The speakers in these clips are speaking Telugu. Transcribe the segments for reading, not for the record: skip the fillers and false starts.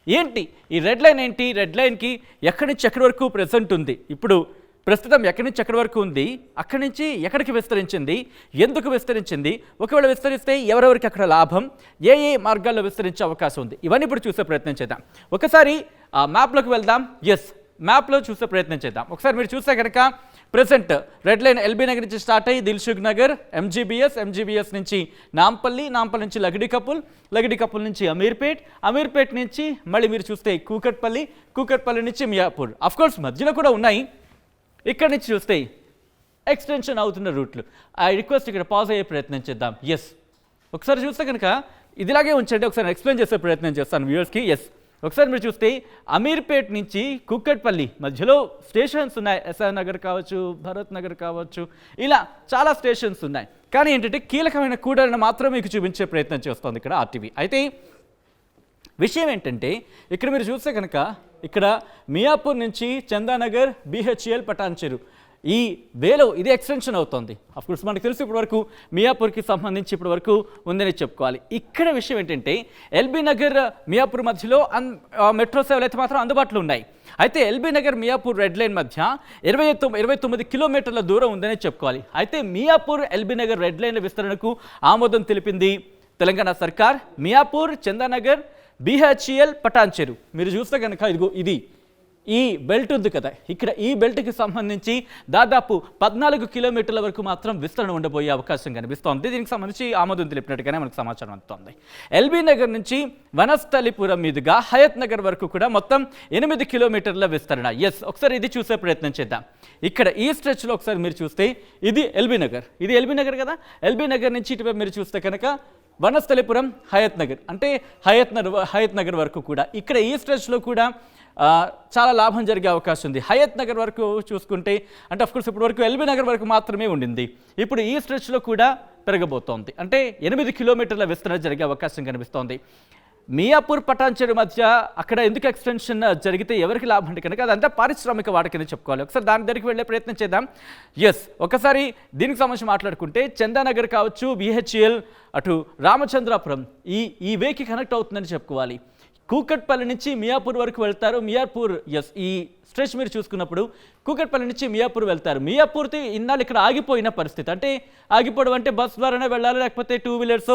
ఏంటి ఈ రెడ్ లైన్ ఏంటి? రెడ్ లైన్కి ఎక్కడి నుంచి ఎక్కడి వరకు ప్రెసెంట్ ఉంది? ఇప్పుడు ప్రస్తుతం ఎక్కడి నుంచి ఎక్కడి వరకు ఉంది, అక్కడి నుంచి ఎక్కడికి విస్తరించింది, ఎందుకు విస్తరించింది, ఒకవేళ విస్తరిస్తే ఎవరెవరికి అక్కడ లాభం, ఏ ఏ మార్గాల్లో విస్తరించే అవకాశం ఉంది, ఇవన్నీ ఇప్పుడు చూసే ప్రయత్నం చేద్దాం. ఒకసారి ఆ మ్యాప్లోకి వెళ్దాం. ఎస్, మ్యాప్లో చూసే ప్రయత్నం చేద్దాం. ఒకసారి మీరు చూస్తే కనుక present red line LB Nagar నుంచి స్టార్ట్ అయ్యి దిల్సుఖ్ నగర్, ఎంజీబీఎస్ నుంచి నాంపల్లి నుంచి లగడికపుల్ నుంచి అమీర్పేట్ నుంచి మళ్ళీ మీరు చూస్తే కూకట్పల్లి నుంచి మియాపూర్. అఫ్కోర్స్ మధ్యలో కూడా ఉన్నాయి. ఇక్కడ నుంచి చూస్తే ఎక్స్టెన్షన్ అవుతున్న రూట్లు. ఐ రిక్వెస్ట్ ఇక్కడ పాజ్ అయ్యే ప్రయత్నం చేద్దాం. ఎస్, ఒకసారి చూస్తే కనుక ఇదిలాగే ఉంచండి, ఒకసారి ఎక్స్ప్లెయిన్ చేసే ప్రయత్నం చేస్తాను వ్యూవర్స్కి. ఎస్, ఒకసారి మీరు చూస్తే అమీర్పేట్ నుంచి కూకట్పల్లి మధ్యలో స్టేషన్స్ ఉన్నాయి. ఎస్ఆర్ నగర్ కావచ్చు, భరత్ నగర్ కావచ్చు, ఇలా చాలా స్టేషన్స్ ఉన్నాయి. కానీ ఏంటంటే కీలకమైన కూడలను మాత్రం మీకు చూపించే ప్రయత్నం చేస్తుంది ఇక్కడ ఆర్టీవీ. అయితే విషయం ఏంటంటే ఇక్కడ మీరు చూస్తే కనుక ఇక్కడ మియాపూర్ నుంచి చందానగర్, బీహెచ్ఎల్, పటాన్చెరు ఈ వేలో ఇది ఎక్స్టెన్షన్ అవుతుంది. అఫ్కోర్స్ మనకు తెలుసు ఇప్పటి వరకు మియాపూర్కి సంబంధించి ఇప్పటి వరకు ఉందని చెప్పుకోవాలి. ఇక్కడ విషయం ఏంటంటే ఎల్బీ నగర్ మియాపూర్ మధ్యలో మెట్రో సేవలు అయితే మాత్రం అందుబాటులో ఉన్నాయి. అయితే LB Nagar Miyapur red line మధ్య 29 కిలోమీటర్ల దూరం ఉందని చెప్పుకోవాలి. అయితే మియాపూర్ ఎల్బీ నగర్ రెడ్ లైన్ల విస్తరణకు ఆమోదం తెలిపింది తెలంగాణ సర్కార్. మియాపూర్, చందానగర్, బీహెచ్ఎల్, పటాన్చెరు మీరు చూస్తే కనుక ఇదిగో ఇది ఈ బెల్ట్ ఉంది కదా, ఇక్కడ ఈ బెల్ట్కి సంబంధించి దాదాపు 14 కిలోమీటర్ల వరకు మాత్రం విస్తరణ ఉండబోయే అవకాశం కనిపిస్తోంది. దీనికి సంబంధించి ఆమోదం తెలిపినట్టుగానే మనకు సమాచారం అందుతోంది. ఎల్బీ నగర్ నుంచి వనస్థలిపురం మీదుగా హయత్ నగర్ వరకు కూడా మొత్తం 8 కిలోమీటర్ల విస్తరణ. ఎస్, ఒకసారి ఇది చూసే ప్రయత్నం చేద్దాం. ఇక్కడ ఈ స్ట్రెచ్లో ఒకసారి మీరు చూస్తే ఇది ఎల్బీ నగర్ కదా, ఎల్బీ నగర్ నుంచి ఇటువైపు మీరు చూస్తే కనుక వనస్థలిపురం, హయత్ నగర్, అంటే హయత్ నగర్ వరకు కూడా ఇక్కడ ఈ స్ట్రెచ్లో కూడా చాలా లాభం జరిగే అవకాశం ఉంది. హయత్ నగర్ వరకు చూసుకుంటే అంటే అఫ్కోర్స్ ఇప్పటి వరకు ఎల్బీ నగర్ వరకు మాత్రమే ఉండింది. ఇప్పుడు ఈ స్ట్రెచ్లో కూడా పెరగబోతోంది. అంటే 8 కిలోమీటర్ల విస్తరణ జరిగే అవకాశం కనిపిస్తోంది. మియాపూర్, పటాన్చెరు మధ్య అక్కడ ఎందుకు ఎక్స్టెన్షన్ జరిగితే ఎవరికి లాభం అంటే కనుక అదంతా పారిశ్రామిక వాడకని చెప్పుకోవాలి. ఒకసారి దాని దగ్గరికి వెళ్ళే ప్రయత్నం చేద్దాం. ఎస్, ఒకసారి దీనికి సంబంధించి మాట్లాడుకుంటే చందానగర్ కావచ్చు, బీహెచ్ఎల్, అటు రామచంద్రాపురం ఈ వేకి కనెక్ట్ అవుతుందని చెప్పుకోవాలి. కూకట్పల్లి నుంచి మియాపూర్ వరకు వెళ్తారు. ఎస్, ఈ స్ట్రెచ్ మీరు చూసుకున్నప్పుడు కూకట్పల్లి నుంచి మియాపూర్ వెళ్తారు. మియాపూర్తి ఇన్నాళ్ళు ఇక్కడ ఆగిపోయిన పరిస్థితి, అంటే ఆగిపోవడం అంటే బస్ ద్వారానే వెళ్ళాలి, లేకపోతే 2 వీలర్స్,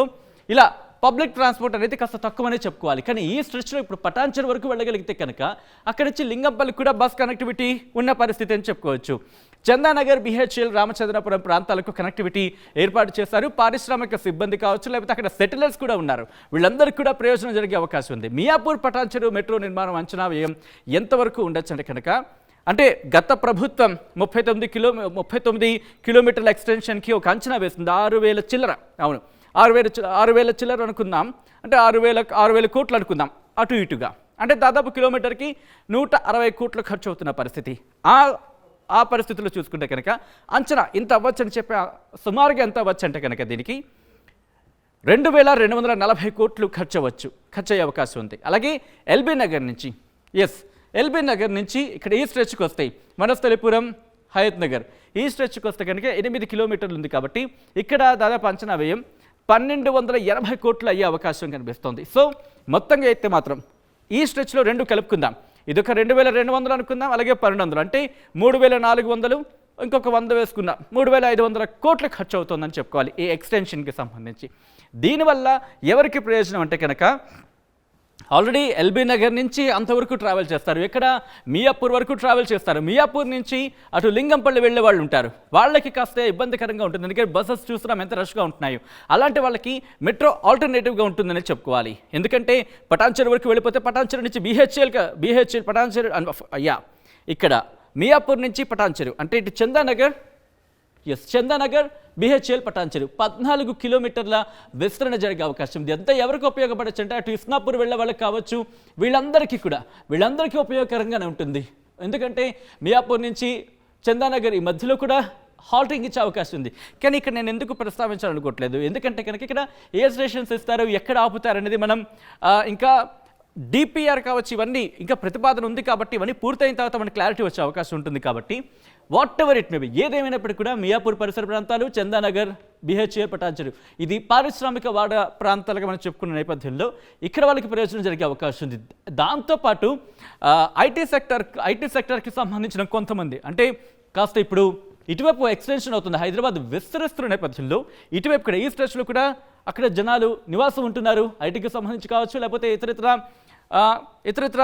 ఇలా పబ్లిక్ ట్రాన్స్పోర్ట్ అనేది కాస్త తక్కువనే చెప్పుకోవాలి. కానీ ఈ స్ట్రెచ్లో ఇప్పుడు పటాన్చెరు వరకు వెళ్ళగలిగితే కనుక అక్కడి నుంచి లింగంపల్లి కూడా బస్ కనెక్టివిటీ ఉన్న పరిస్థితి అని చెప్పుకోవచ్చు. చందానగర్, బీహెచ్ఎల్, రామచంద్రపురం ప్రాంతాలకు కనెక్టివిటీ ఏర్పాటు చేశారు. పారిశ్రామిక సిబ్బంది కావచ్చు, లేకపోతే అక్కడ సెటిలర్స్ కూడా ఉన్నారు, వీళ్ళందరికీ కూడా ప్రయోజనం జరిగే అవకాశం ఉంది. మియాపూర్, పటాన్చెరు మెట్రో నిర్మాణం అంచనా వ్యయం ఎంతవరకు ఉండొచ్చు అంటే కనుక అంటే గత ప్రభుత్వం 39 కిలోమీటర్ల ఎక్స్టెన్షన్కి ఒక అంచనా వేస్తుంది. 6,000 చిల్లర, అవును 6,000 చిల్లర అనుకుందాం, అంటే 6,000 కోట్లు అనుకుందాం అటు ఇటుగా, అంటే దాదాపు కిలోమీటర్కి 160 కోట్లు ఖర్చు అవుతున్న పరిస్థితి. ఆ పరిస్థితుల్లో చూసుకుంటే కనుక అంచనా ఇంత అవ్వచ్చు అని చెప్పి సుమారుగా ఎంత అవ్వచ్చు అంటే కనుక దీనికి 2,240 కోట్లు ఖర్చు అయ్యే అవకాశం ఉంది. అలాగే ఎల్బీ నగర్ నుంచి ఇక్కడ ఈ స్ట్రెచ్కి వస్తాయి వనస్థలిపురం, హయత్ నగర్, ఈ స్ట్రెచ్కి వస్తే కనుక 8 కిలోమీటర్లు ఉంది. కాబట్టి ఇక్కడ దాదాపు అంచనా వ్యయం 1,280 కోట్లు అయ్యే అవకాశం కనిపిస్తుంది. సో మొత్తంగా అయితే మాత్రం ఈ స్ట్రెచ్లో 2 కలుపుకుందాం, ఇదొక 2,200 అనుకుందాం, అలాగే 1,200 అంటే 3,400, ఇంకొక 100 వేసుకున్నాం, 3,500 కోట్లు ఖర్చు అవుతుందని చెప్పుకోవాలి ఈ ఎక్స్టెన్షన్కి సంబంధించి. దీనివల్ల ఎవరికి ప్రయోజనం అంటే కనుక ఆల్రెడీ ఎల్బీ నగర్ నుంచి అంతవరకు ట్రావెల్ చేస్తారు, ఇక్కడ మియాపూర్ వరకు ట్రావెల్ చేస్తారు. మియాపూర్ నుంచి అటు లింగంపల్లి వెళ్ళే వాళ్ళు ఉంటారు, వాళ్ళకి కాస్త ఇబ్బందికరంగా ఉంటుంది, ఎందుకంటే బస్సెస్ చూస్తున్నాం ఎంత రష్గా ఉంటున్నాయో. అలాంటి మెట్రో ఆల్టర్నేటివ్గా ఉంటుందని చెప్పుకోవాలి. ఎందుకంటే పటాన్చెరు వరకు వెళ్ళిపోతే పటాన్చెరు నుంచి బీహెచ్ఎల్ పటాన్చెరు ఇక్కడ మియాపూర్ నుంచి పటాన్చెరు అంటే ఇటు చందానగర్, బీహెచ్ఎల్, పటాన్చెరు 14 కిలోమీటర్ల విస్తరణ జరిగే అవకాశం ఉంది. ఎంత ఎవరికి ఉపయోగపడచ్చు అంటే అటు ఇస్నాపూర్ వెళ్ళే వాళ్ళకి కావచ్చు, వీళ్ళందరికీ ఉపయోగకరంగానే ఉంటుంది. ఎందుకంటే మియాపూర్ నుంచి చందానగర్ ఈ మధ్యలో కూడా హాల్టింగ్ ఇచ్చే అవకాశం ఉంది. కానీ ఇక్కడ నేను ఎందుకు ప్రస్తావించాలనుకోవట్లేదు, ఎందుకంటే కనుక ఇక్కడ ఏ స్టేషన్స్ ఇస్తారు, ఎక్కడ ఆపుతారు అనేది మనం ఇంకా డిపిఆర్ కావచ్చు, ఇవన్నీ ఇంకా ప్రతిపాదన ఉంది కాబట్టి ఇవన్నీ పూర్తయిన తర్వాత మనకి క్లారిటీ వచ్చే అవకాశం ఉంటుంది. కాబట్టి what ever it may be, ఏదేమైనప్పటికీ కూడా మియాపూర్ పరిసర ప్రాంతాలు, చందానగర్, బిహెచ్ఏ, పటాన్చెరు ఇది పారిశ్రామిక వాడ ప్రాంతాలుగా మనం చెప్పుకున్న నేపథ్యంలో ఇక్కడ వాళ్ళకి ప్రయోజనం జరిగే అవకాశం ఉంది. దాంతోపాటు ఐటీ సెక్టర్కి సంబంధించిన కొంతమంది అంటే కాస్త ఇప్పుడు ఇటువైపు ఎక్స్టెన్షన్ అవుతుంది. హైదరాబాద్ విస్తరిస్తున్న నేపథ్యంలో ఇటువైపు కూడా ఈ స్ట్రెచ్లో కూడా అక్కడ జనాలు నివాసం ఉంటున్నారు. ఐటీకి సంబంధించి కావచ్చు, లేకపోతే ఇతరితర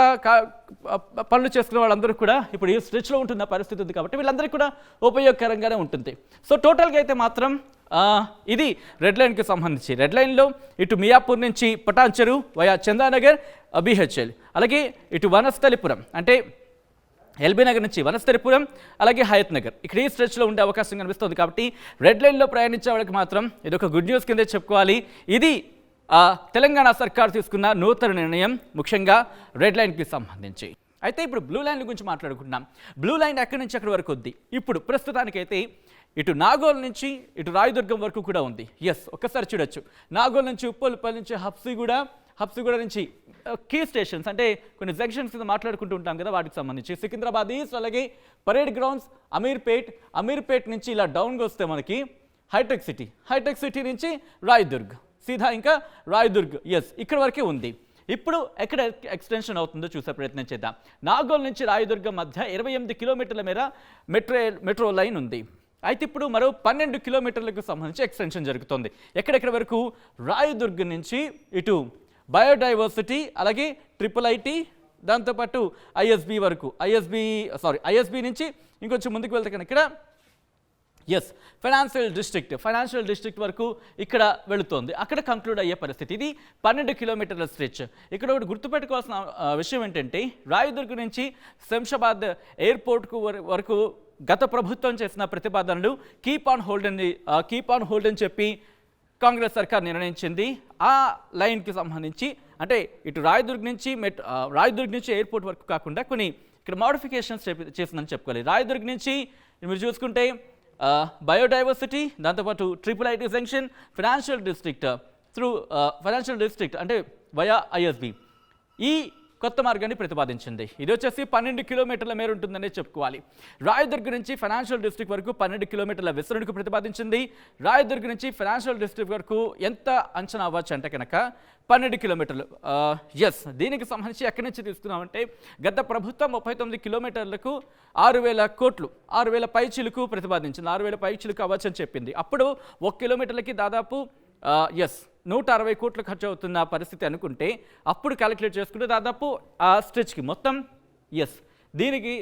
పనులు చేసుకునే వాళ్ళందరూ కూడా ఇప్పుడు ఈ స్ట్రెచ్లో ఉంటున్న పరిస్థితి ఉంది. కాబట్టి వీళ్ళందరికీ కూడా ఉపయోగకరంగానే ఉంటుంది. సో టోటల్గా అయితే మాత్రం ఇది రెడ్ లైన్కి సంబంధించి, రెడ్ లైన్లో ఇటు మియాపూర్ నుంచి పటాన్చెరు వయా చందానగర్, బిహెచ్ఎల్, అలాగే ఇటు వనస్థలిపురం అంటే ఎల్బీ నగర్ నుంచి వనస్థలిపురం, అలాగే హయత్ నగర్ ఇక్కడ ఈ స్ట్రెచ్లో ఉండే అవకాశం కనిపిస్తుంది. కాబట్టి రెడ్ లైన్లో ప్రయాణించే వాళ్ళకి మాత్రం ఇది ఒక గుడ్ న్యూస్ కిందే చెప్పుకోవాలి. ఇది తెలంగాణ సర్కార్ తీసుకున్న నూతన నిర్ణయం, ముఖ్యంగా రెడ్ లైన్కి సంబంధించి. అయితే ఇప్పుడు బ్లూ లైన్ గురించి మాట్లాడుకుంటున్నాం. బ్లూ లైన్ ఎక్కడి నుంచి ఎక్కడి వరకు ఉంది? ఇప్పుడు ప్రస్తుతానికైతే ఇటు నాగోల్ నుంచి ఇటు రాయదుర్గం వరకు కూడా ఉంది. ఒక్కసారి చూడొచ్చు. నాగోల్ నుంచి ఉప్పల్పల్లి నుంచి హబ్సిగూడ నుంచి కీ స్టేషన్స్ అంటే కొన్ని జంక్షన్స్ కింద మాట్లాడుకుంటూ ఉంటాం కదా, వాటికి సంబంధించి సికింద్రాబాద్ ఈస్ట్, అలాగే పరేడ్ గ్రౌండ్స్, అమీర్పేట్ నుంచి ఇలా డౌన్గా వస్తే మనకి హైటెక్ సిటీ నుంచి రాయదుర్గ్, సీదా ఇంకా రాయదుర్గ్ ఇక్కడ వరకే ఉంది. ఇప్పుడు ఎక్కడ ఎక్స్టెన్షన్ అవుతుందో చూసే ప్రయత్నం చేద్దాం. నాగోల్ నుంచి రాయదుర్గం మధ్య 28 కిలోమీటర్ల మేర మెట్రో లైన్ ఉంది. అయితే ఇప్పుడు మరో 12 కిలోమీటర్లకు సంబంధించి ఎక్స్టెన్షన్ జరుగుతుంది. ఎక్కడెక్కడ వరకు? రాయదుర్గ్ నుంచి ఇటు బయోడైవర్సిటీ, అలాగే ట్రిపుల్ ఐటీ, దాంతోపాటు ఐఎస్బి వరకు, ఐఎస్బి నుంచి ఇంకొంచెం ముందుకు వెళ్తే కనుక ఇక్కడ ఫైనాన్షియల్ డిస్ట్రిక్ట్ వరకు ఇక్కడ వెళుతోంది. అక్కడ కంక్లూడ్ అయ్యే పరిస్థితి. ఇది 12 కిలోమీటర్ల స్ట్రెచ్. ఇక్కడ ఒకటి గుర్తుపెట్టుకోవాల్సిన విషయం ఏంటంటే రాయదుర్గ్ నుంచి శంషాబాద్ ఎయిర్పోర్ట్కు వరకు గత ప్రభుత్వం చేసిన ప్రతిపాదనలు కీప్ ఆన్ హోల్డ్ అని చెప్పి కాంగ్రెస్ సర్కార్ నిర్ణయించింది. ఆ లైన్కి సంబంధించి అంటే ఇటు రాయదుర్గ్ నుంచి ఎయిర్పోర్ట్ వరకు కాకుండా కొన్ని ఇక్కడ మోడిఫికేషన్స్ చేసిందని చెప్పుకోవాలి. రాయదుర్గ్ నుంచి మీరు చూసుకుంటే బయోడైవర్సిటీ, దాంతోపాటు triple IT junction, financial district అంటే వయా ఐఎస్బి ఈ కొత్త మార్గాన్ని ప్రతిపాదించింది. ఇది వచ్చేసి 12 కిలోమీటర్ల మేర ఉంటుందనే చెప్పుకోవాలి. రాయదుర్గ్ నుంచి ఫైనాన్షియల్ డిస్ట్రిక్ట్ వరకు 12 కిలోమీటర్ల విస్తరణకు ప్రతిపాదించింది. రాయదుర్గ్ నుంచి ఫైనాన్షియల్ డిస్ట్రిక్ట్ వరకు ఎంత అంచనా అవ్వచ్చు అంటే కనుక 12 కిలోమీటర్లు. దీనికి సంబంధించి ఎక్కడి నుంచి తీసుకున్నామంటే గత ప్రభుత్వం 39 కిలోమీటర్లకు 6,000 కోట్లు 6,000 పైచీలకు ప్రతిపాదించింది. 6,000 పైచీలకు అవ్వచ్చు అని చెప్పింది. అప్పుడు 1 కిలోమీటర్లకి దాదాపు 160 కోట్లు ఖర్చు అవుతున్న పరిస్థితి అనుకుంటే అప్పుడు క్యాలిక్యులేట్ చేసుకుంటే దాదాపు ఆ స్ట్రెచ్కి మొత్తం దీనికి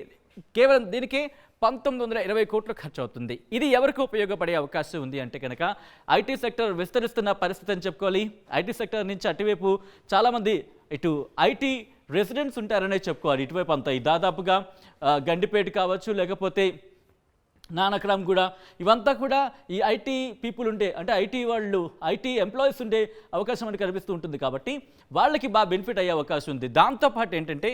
1920 కోట్లు ఖర్చు అవుతుంది. ఇది ఎవరికి ఉపయోగపడే అవకాశం ఉంది అంటే కనుక ఐటీ సెక్టర్ విస్తరిస్తున్న పరిస్థితి అని చెప్పుకోవాలి. ఐటీ సెక్టర్ నుంచి అటువైపు చాలామంది ఇటు ఐటీ రెసిడెంట్స్ ఉంటారనే చెప్పుకోవాలి. ఇటువైపు అంతా దాదాపుగా గండిపేట కావచ్చు, లేకపోతే నానక్రామ్ కూడా, ఇవంతా కూడా ఈ ఐటీ పీపుల్ ఉండే అంటే ఐటీ ఎంప్లాయీస్ ఉండే అవకాశం మనకు కనిపిస్తూ ఉంటుంది. కాబట్టి వాళ్ళకి బాగా బెనిఫిట్ అయ్యే అవకాశం ఉంది. దాంతోపాటు ఏంటంటే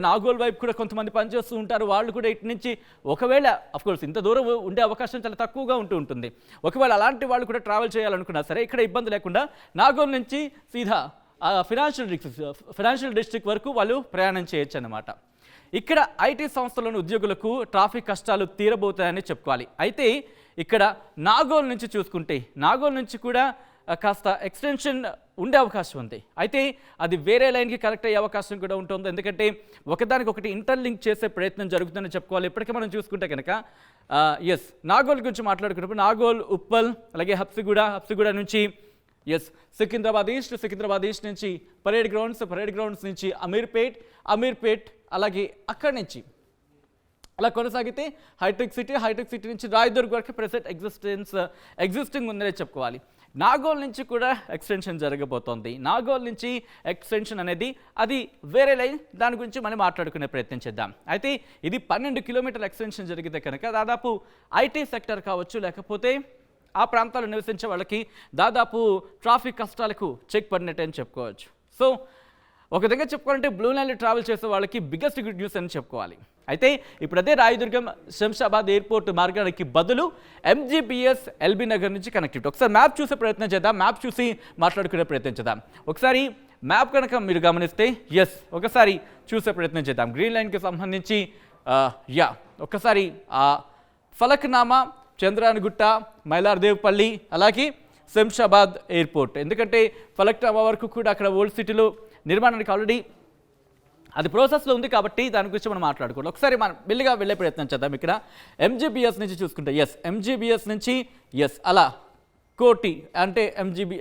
నాగోల్ వైపు కూడా కొంతమంది పనిచేస్తూ ఉంటారు. వాళ్ళు కూడా ఇటు నుంచి ఒకవేళ అఫ్కోర్స్ ఇంత దూరం ఉండే అవకాశం చాలా తక్కువగా ఉంటుంది. ఒకవేళ అలాంటి వాళ్ళు కూడా ట్రావెల్ చేయాలనుకున్నా సరే ఇక్కడ ఇబ్బంది లేకుండా నాగోల్ నుంచి సీదా ఫైనాన్షియల్ డిస్ట్రిక్ట్ వరకు వాళ్ళు ప్రయాణం చేయొచ్చు అన్నమాట. ఇక్కడ ఐటీ సంస్థలోని ఉద్యోగులకు ట్రాఫిక్ కష్టాలు తీరబోతాయని చెప్పుకోవాలి. అయితే ఇక్కడ నాగోల్ నుంచి చూసుకుంటే నాగోల్ నుంచి కూడా కాస్త ఎక్స్టెన్షన్ ఉండే అవకాశం ఉంది. అయితే అది వేరే లైన్కి కనెక్ట్ అయ్యే అవకాశం కూడా ఉంటుంది. ఎందుకంటే ఒకదానికొకటి ఇంటర్లింక్ చేసే ప్రయత్నం జరుగుతుందని చెప్పుకోవాలి. ఇప్పటికే మనం చూసుకుంటే కనుక నాగోల్ గురించి మాట్లాడుకున్నప్పుడు నాగోల్, ఉప్పల్, అలాగే హబ్సిగూడ నుంచి సికింద్రాబాద్ ఈస్ట్ నుంచి పరేడ్ గ్రౌండ్స్ నుంచి అమీర్పేట్ అలాగే అక్కడి నుంచి అలా కొనసాగితే హైటెక్ సిటీ నుంచి రాయదుర్గ్ వరకు ప్రెసెంట్ ఎగ్జిస్టింగ్ ఉందనే చెప్పుకోవాలి. నాగోల్ నుంచి కూడా ఎక్స్టెన్షన్ జరగబోతోంది. నాగోల్ నుంచి ఎక్స్టెన్షన్ అనేది అది వేరే లైన్, దాని గురించి మనం మాట్లాడుకునే ప్రయత్నం చేద్దాం. అయితే ఇది 12 కిలోమీటర్ల ఎక్స్టెన్షన్ జరిగితే కనుక దాదాపు ఐటీ సెక్టర్ కావచ్చు, లేకపోతే ఆ ప్రాంతాల్లో నివసించే వాళ్ళకి దాదాపు ట్రాఫిక్ కష్టాలకు చెక్ పడినట్టు అని చెప్పుకోవచ్చు. సో ఒక విధంగా చెప్పుకోవాలంటే బ్లూ లైన్లో ట్రావెల్ చేసే వాళ్ళకి బిగ్గెస్ట్ గుడ్ న్యూస్ అని చెప్పుకోవాలి. అయితే ఇప్పుడు అదే రాయదుర్గం శంషాబాద్ ఎయిర్పోర్ట్ మార్గానికి బదులు ఎంజీబీఎస్ ఎల్బీ నగర్ నుంచి కనెక్టివిటీ. ఒకసారి మ్యాప్ చూసే ప్రయత్నం చేద్దాం, మ్యాప్ చూసి మాట్లాడుకునే ప్రయత్నం చేద్దాం. ఒకసారి మ్యాప్ కనుక మీరు గమనిస్తే ఒకసారి చూసే ప్రయత్నం చేద్దాం. గ్రీన్ లైన్కి సంబంధించి యా ఒక్కసారి ఫలక్నామా చంద్రాయణగుట్ట, మైలార్దేవ్పల్లి, అలాగే శంషాబాద్ ఎయిర్పోర్ట్. ఎందుకంటే ఫలక్నామా వరకు కూడా అక్కడ ఓల్డ్ సిటీలో నిర్మాణానికి ఆల్రెడీ అది ప్రాసెస్లో ఉంది కాబట్టి దాని గురించి మనం మాట్లాడుకోవాలి. ఒకసారి మనం మెల్లిగా వెళ్ళే ప్రయత్నం చేద్దాం. ఇక్కడ ఎంజీబీఎస్ నుంచి చూసుకుంటే ఎంజీబీఎస్ నుంచి అలా కోటి అంటే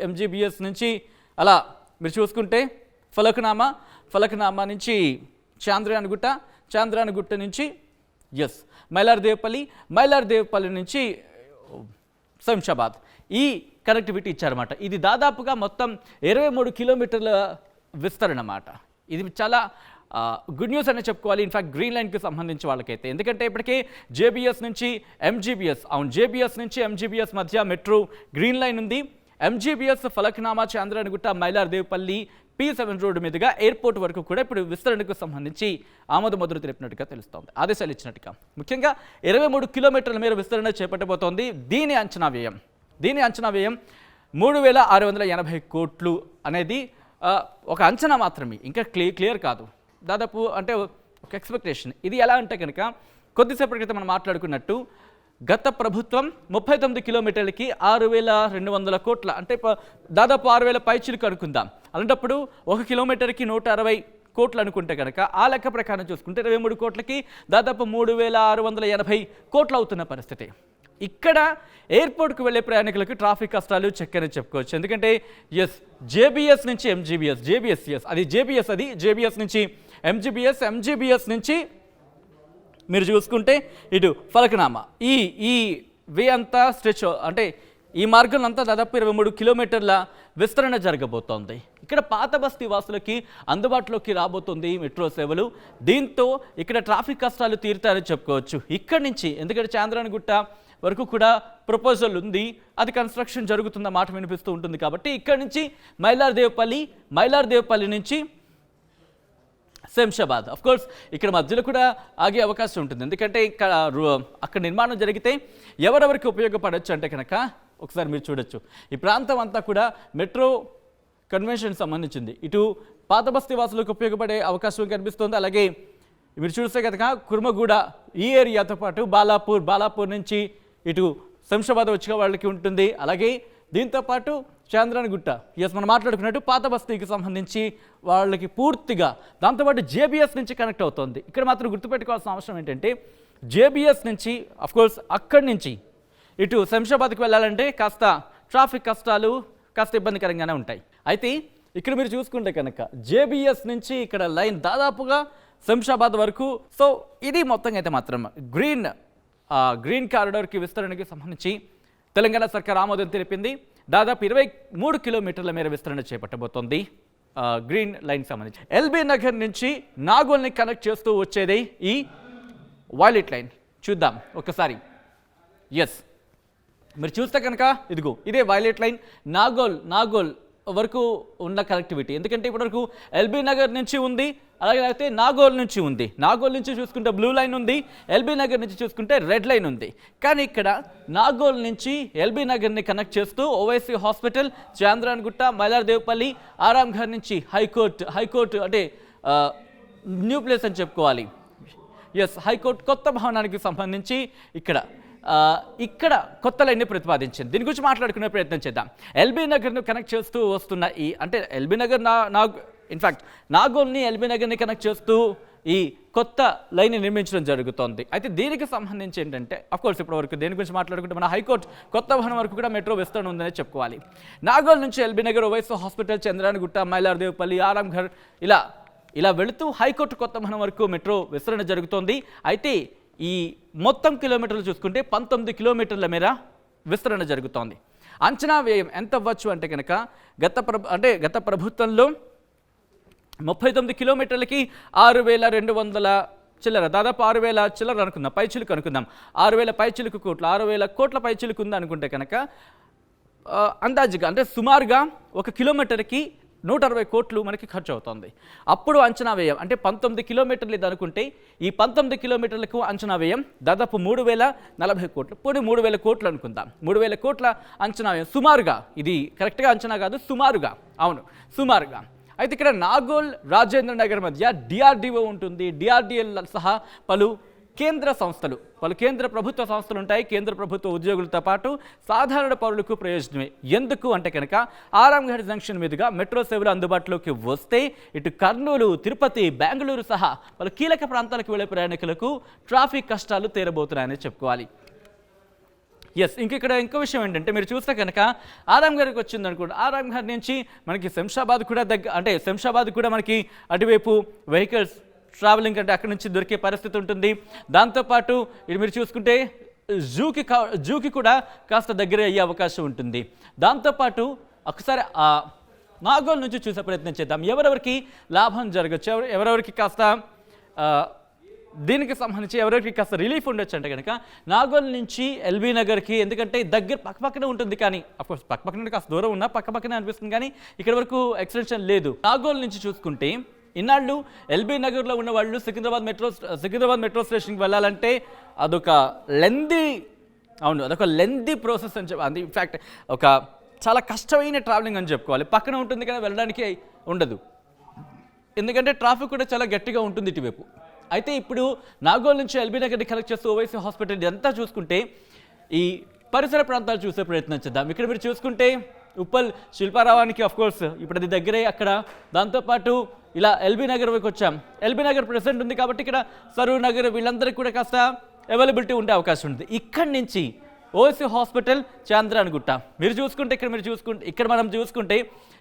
ఎంజీబీఎస్ నుంచి అలా మీరు చూసుకుంటే ఫలక్నామా నుంచి చాంద్రాయణగుట్ట నుంచి మైలార్దేవ్పల్లి నుంచి శంషాబాద్ ఈ కనెక్టివిటీ ఇచ్చారన్నమాట. ఇది దాదాపుగా మొత్తం 23 కిలోమీటర్ల విస్తరణ అన్నమాట. ఇది చాలా గుడ్ న్యూస్ అనే చెప్పుకోవాలి. ఇన్ఫాక్ట్ గ్రీన్ లైన్కి సంబంధించి వాళ్ళకైతే, ఎందుకంటే ఇప్పటికే జేబీఎస్ నుంచి జేబీఎస్ నుంచి ఎంజీబీఎస్ మధ్య మెట్రో గ్రీన్ లైన్ ఉంది. MGBS Falaknuma Chandrayangutta Mylardevpally P7 road మీదుగా ఎయిర్పోర్ట్ వరకు కూడా ఇప్పుడు విస్తరణకు సంబంధించి ఆమోద ముద్ర తెలిపినట్టుగా తెలుస్తోంది, ఆదేశాలు ఇచ్చినట్టుగా. ముఖ్యంగా 23 కిలోమీటర్ల మేర విస్తరణ చేపట్టబోతోంది. దీని అంచనా వ్యయం 3680 కోట్లు అనేది ఒక అంచనా మాత్రమే, ఇంకా క్లియర్ కాదు. దాదాపు అంటే ఒక ఎక్స్పెక్టేషన్. ఇది ఎలా అంటే కనుక కొద్దిసేపటి క్రితం మనం మాట్లాడుకున్నట్టు గత ప్రభుత్వం 39 కిలోమీటర్లకి 6200 కోట్ల అంటే దాదాపు 6000 పైచిలకు అనుకుందాం. అలాంటప్పుడు 1 కిలోమీటర్కి 160 కోట్లు అనుకుంటే కనుక ఆ లెక్క ప్రకారం చూసుకుంటే 23 కోట్లకి దాదాపు 3680 కోట్లు అవుతున్న పరిస్థితి. ఇక్కడ ఎయిర్పోర్ట్కి వెళ్ళే ప్రయాణికులకు ట్రాఫిక్ కష్టాలు చెక్కని చెప్పుకోవచ్చు. ఎందుకంటే జేబీఎస్ నుంచి జేబీఎస్ నుంచి ఎంజీబీఎస్ నుంచి మీరు చూసుకుంటే ఇటు ఫలక్నామా ఈ వే అంతా స్ట్రెచ్ అంటే ఈ మార్గం అంతా దాదాపు 23 కిలోమీటర్ల విస్తరణ జరగబోతోంది. ఇక్కడ పాత బస్తీ వాసులకి అందుబాటులోకి రాబోతుంది మెట్రో సేవలు. దీంతో ఇక్కడ ట్రాఫిక్ కష్టాలు తీరుతాయని చెప్పుకోవచ్చు. ఇక్కడి నుంచి ఎందుకంటే చాంద్రాయణగుట్ట వరకు కూడా ప్రపోజల్ ఉంది, అది కన్స్ట్రక్షన్ జరుగుతున్న మాట వినిపిస్తూ ఉంటుంది. కాబట్టి ఇక్కడి నుంచి మైలార్దేవ్పల్లి నుంచి శంషాబాద్ కోర్స్ ఇక్కడ మధ్యలో కూడా ఆగే అవకాశం ఉంటుంది. ఎందుకంటే ఇక్కడ అక్కడ నిర్మాణం జరిగితే ఎవరెవరికి ఉపయోగపడవచ్చు అంటే కనుక ఒకసారి మీరు చూడొచ్చు. ఈ ప్రాంతం అంతా కూడా మెట్రో కన్వెన్షన్ సంబంధించింది. ఇటు పాత బస్తీ వాసులకు ఉపయోగపడే అవకాశం కనిపిస్తుంది. అలాగే మీరు చూస్తే కనుక కుర్మగూడ ఈ ఏరియాతో పాటు బాలాపూర్ నుంచి ఇటు శంషాబాద్ వచ్చే వాళ్ళకి ఉంటుంది. అలాగే దీంతోపాటు చాంద్రాయణగుట్ట మనం మాట్లాడుకున్నట్టు పాత బస్తీకి సంబంధించి వాళ్ళకి పూర్తిగా, దాంతోపాటు జేబీఎస్ నుంచి కనెక్ట్ అవుతుంది. ఇక్కడ మాత్రం గుర్తుపెట్టుకోవాల్సిన అవసరం ఏంటంటే జేబీఎస్ నుంచి అఫ్కోర్స్ అక్కడి నుంచి ఇటు శంషాబాద్కి వెళ్ళాలంటే కాస్త ట్రాఫిక్ కష్టాలు కాస్త ఇబ్బందికరంగానే ఉంటాయి. అయితే ఇక్కడ మీరు చూసుకుంటే కనుక జేబీఎస్ నుంచి ఇక్కడ లైన్ దాదాపుగా శంషాబాద్ వరకు. సో ఇది మొత్తంగా అయితే మాత్రం గ్రీన్ కారిడార్కి విస్తరణకి సంబంధించి తెలంగాణ సర్కార్ ఆమోదం తెలిపింది. దాదాపు 23 కిలోమీటర్ల మేర విస్తరణ చేపట్టబోతోంది గ్రీన్ లైన్ సంబంధించి. ఎల్బీ నగర్ నుంచి నాగోల్ని కనెక్ట్ చేస్తూ వచ్చేది ఈ వైలెట్ లైన్. చూద్దాం ఒకసారి. మీరు చూస్తే కనుక ఇదే వైలెట్ లైన్ నాగోల్ వరకు ఉన్న కనెక్టివిటీ. ఎందుకంటే ఇప్పటివరకు ఎల్బీ నగర్ నుంచి ఉంది, అలాగే అయితే నాగోల్ నుంచి ఉంది. నాగోల్ నుంచి చూసుకుంటే బ్లూ లైన్ ఉంది, ఎల్బీ నగర్ నుంచి చూసుకుంటే రెడ్ లైన్ ఉంది. కానీ ఇక్కడ నాగోల్ నుంచి ఎల్బీ నగర్ని కనెక్ట్ చేస్తూ ఓవైసీ హాస్పిటల్, చాంద్రాయణగుట్ట, మైలార్దేవ్పల్లి, ఆరాంఘర్ నుంచి హైకోర్టు అంటే న్యూ ప్లేస్ అని చెప్పుకోవాలి. హైకోర్టు కొత్త భవనానికి సంబంధించి ఇక్కడ కొత్త లైన్ని ప్రతిపాదించింది. దీని గురించి మాట్లాడుకునే ప్రయత్నం చేద్దాం. ఎల్బీ నగర్ను కనెక్ట్ చేస్తూ వస్తున్న అంటే ఎల్బీ నగర్ ఇన్ఫ్యాక్ట్ నాగోల్ని ఎల్బీ నగర్ని కనెక్ట్ చేస్తూ ఈ కొత్త లైన్ నిర్మించడం జరుగుతోంది. అయితే దీనికి సంబంధించి ఏంటంటే అఫ్కోర్స్ ఇప్పటివరకు దేని గురించి మాట్లాడుకుంటే మన హైకోర్టు కొత్త భవనం వరకు కూడా మెట్రో విస్తరణ ఉందని చెప్పుకోవాలి. నాగోల్ నుంచి ఎల్బీ నగర్, ఓవైసీ హాస్పిటల్, చంద్రాయణగుట్ట, మైలార్దేవ్పల్లి, ఆరాంఘర్ ఇలా వెళుతూ హైకోర్టు కొత్త భవనం వరకు మెట్రో విస్తరణ జరుగుతోంది. అయితే ఈ మొత్తం కిలోమీటర్లు చూసుకుంటే 19 కిలోమీటర్ల మేర విస్తరణ జరుగుతోంది. అంచనా వ్యయం ఎంత అవ్వచ్చు అంటే కనుక గత ప్రభుత్వంలో 39 కిలోమీటర్లకి 6200 చిల్లర, దాదాపు 6000 చిల్లర అనుకుందాం, పైచిలుకు అనుకుందాం, 6000 పైచిలుకు కోట్లు, 6000 కోట్ల పైచిలుకు ఉంది అనుకుంటే కనుక అందాజుగా అంటే సుమారుగా 1 కిలోమీటర్కి 160 కోట్లు మనకి ఖర్చు అవుతుంది. అప్పుడు అంచనా వ్యయం అంటే 19 కిలోమీటర్లు ఇది అనుకుంటే ఈ 19 కిలోమీటర్లకు అంచనా వ్యయం దాదాపు 3040 కోట్లు. పోనీ 3000 కోట్లు అనుకుందాం. 3000 కోట్ల అంచనా వ్యయం సుమారుగా, ఇది కరెక్ట్గా అంచనా కాదు, సుమారుగా. అయితే ఇక్కడ నాగోల్, రాజేంద్ర నగర్ మధ్య డిఆర్డీఓ ఉంటుంది. డిఆర్డీఎల్ సహా పలు కేంద్ర సంస్థలు, పలు కేంద్ర ప్రభుత్వ సంస్థలు ఉంటాయి. కేంద్ర ప్రభుత్వ ఉద్యోగులతో పాటు సాధారణ పౌరులకు ప్రయోజనమే. ఎందుకు అంటే కనుక ఆరాంఘర్ జంక్షన్ మీదుగా మెట్రో సేవలు అందుబాటులోకి వస్తే ఇటు కర్నూలు, తిరుపతి, బెంగళూరు సహా పలు కీలక ప్రాంతాలకు వెళ్లే ప్రయాణికులకు ట్రాఫిక్ కష్టాలు తీరబోతున్నాయని చెప్పుకోవాలి. ఎస్, ఇక్కడ ఇంకో విషయం ఏంటంటే మీరు చూస్తే కనుక ఆరాంఘర్కి వచ్చింది అనుకోండి, ఆరాంఘర్ నుంచి మనకి శంషాబాద్ కూడా అంటే శంషాబాద్ కూడా మనకి అటువైపు వెహికల్స్ ట్రావెలింగ్ అంటే అక్కడి నుంచి దొరికే పరిస్థితి ఉంటుంది. దాంతోపాటు ఇది మీరు చూసుకుంటే జూకి కూడా కాస్త దగ్గర అయ్యే అవకాశం ఉంటుంది. దాంతోపాటు ఒకసారి నాగోల్ నుంచి చూసే ప్రయత్నం చేద్దాం. ఎవరెవరికి లాభం జరగచ్చు, ఎవరెవరికి కాస్త దీనికి సంబంధించి ఎవరికి కాస్త రిలీఫ్ ఉండొచ్చు అంటే కనుక నాగోల్ నుంచి ఎల్బీ నగర్కి, ఎందుకంటే దగ్గర పక్కపక్కనే ఉంటుంది. కానీ అఫ్కోర్స్ పక్కపక్కనే కాస్త దూరం ఉన్నా పక్కపక్కనే అనిపిస్తుంది, కానీ ఇక్కడ వరకు ఎక్స్టెన్షన్ లేదు. నాగోల్ నుంచి చూసుకుంటే ఇన్నాళ్ళు ఎల్బీ నగర్లో ఉన్న వాళ్ళు సికింద్రాబాద్ మెట్రో స్టేషన్కి వెళ్ళాలంటే అదొక లెందీ ప్రాసెస్ అని చెప్పి, ఇన్ఫ్యాక్ట్ ఒక చాలా కష్టమైన ట్రావెలింగ్ అని చెప్పుకోవాలి. పక్కన ఉంటుంది కానీ వెళ్ళడానికి ఉండదు, ఎందుకంటే ట్రాఫిక్ కూడా చాలా గట్టిగా ఉంటుంది ఇటువైపు. అయితే ఇప్పుడు నాగోల్ నుంచి ఎల్బీ నగర్ని కనెక్ట్ చేస్తూ ఓవైసీ హాస్పిటల్ ఇదంతా చూసుకుంటే ఈ పరిసర ప్రాంతాలు చూసే ప్రయత్నం చేద్దాం. ఇక్కడ మీరు చూసుకుంటే ఉప్పల్ శిల్పారావానికి అఫ్కోర్స్ ఇప్పుడు అది దగ్గరే అక్కడ. దాంతోపాటు ఇలా ఎల్బీ నగర్ వైపు వచ్చాం. ఎల్బీ నగర్ ప్రెసెంట్ ఉంది కాబట్టి ఇక్కడ సరూర్ నగర్ వీళ్ళందరికీ కూడా కాస్త అవైలబిలిటీ ఉండే అవకాశం ఉంది. ఇక్కడి నుంచి ఓవైసీ హాస్పిటల్, చాంద్రాయణగుట్ట ఇక్కడ మనం చూసుకుంటే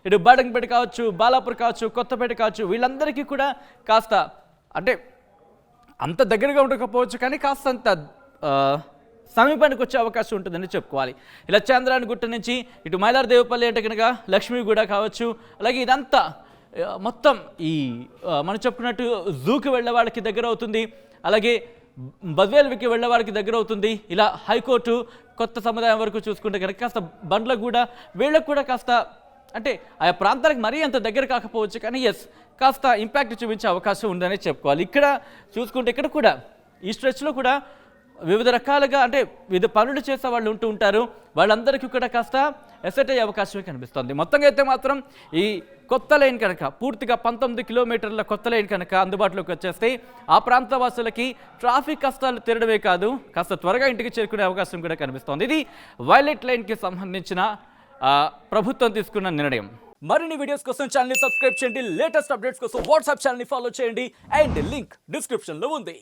ఇటు బాడంగపేట కావచ్చు, బాలాపూర్ కావచ్చు, కొత్తపేట కావచ్చు, వీళ్ళందరికీ కూడా కాస్త అంటే అంత దగ్గరగా ఉండకపోవచ్చు కానీ కాస్త అంత సమీపానికి వచ్చే అవకాశం ఉంటుందని చెప్పుకోవాలి. ఇలా చాంద్రాయణగుట్ట నుంచి ఇటు మైలారదేవపల్లి అంటే కనుక లక్ష్మీగూడ కావచ్చు, అలాగే ఇదంతా మొత్తం ఈ మనం చెప్పుకున్నట్టు జూకి వెళ్ళే వాళ్ళకి దగ్గర అవుతుంది, అలాగే బద్వేల్కి వెళ్ళే వాళ్ళకి దగ్గర అవుతుంది. ఇలా హైకోర్టు, కొత్త సముదాయం వరకు చూసుకుంటే కనుక కాస్త బండ్లకు కూడా వీళ్ళకు కూడా కాస్త అంటే ఆయా ప్రాంతాలకు మరీ అంత దగ్గర కాకపోవచ్చు కానీ కాస్త ఇంపాక్ట్ చూపించే అవకాశం ఉందని చెప్పుకోవాలి. ఇక్కడ చూసుకుంటే ఇక్కడ కూడా ఈ స్ట్రెచ్లో కూడా వివిధ రకాలుగా అంటే వివిధ పనులు చేసే వాళ్ళు ఉంటారు. వాళ్ళందరికీ కూడా కాస్త ఎసెట్ అయ్యే అవకాశమే కనిపిస్తుంది. మొత్తంగా అయితే మాత్రం ఈ కొత్త లైన్ కనుక పూర్తిగా 19 కిలోమీటర్ల కొత్త లైన్ కనుక అందుబాటులోకి వచ్చేస్తే ఆ ప్రాంత వాసులకి ట్రాఫిక్ కష్టాలు తీరడమే కాదు కాస్త త్వరగా ఇంటికి చేరుకునే అవకాశం కూడా కనిపిస్తోంది. ఇది వైలెట్ లైన్కి సంబంధించిన ప్రభుత్వం తీసుకున్న నిర్ణయం. మరిన్ని వీడియోస్ కోసం ఛానల్ ని సబ్స్క్రైబ్ చేయండి. లేటెస్ట్ అప్డేట్స్ కోసం వాట్సాప్ ఛానల్ ని ఫాలో చేయండి. అండ్ లింక్ డిస్క్రిప్షన్ లో ఉంది.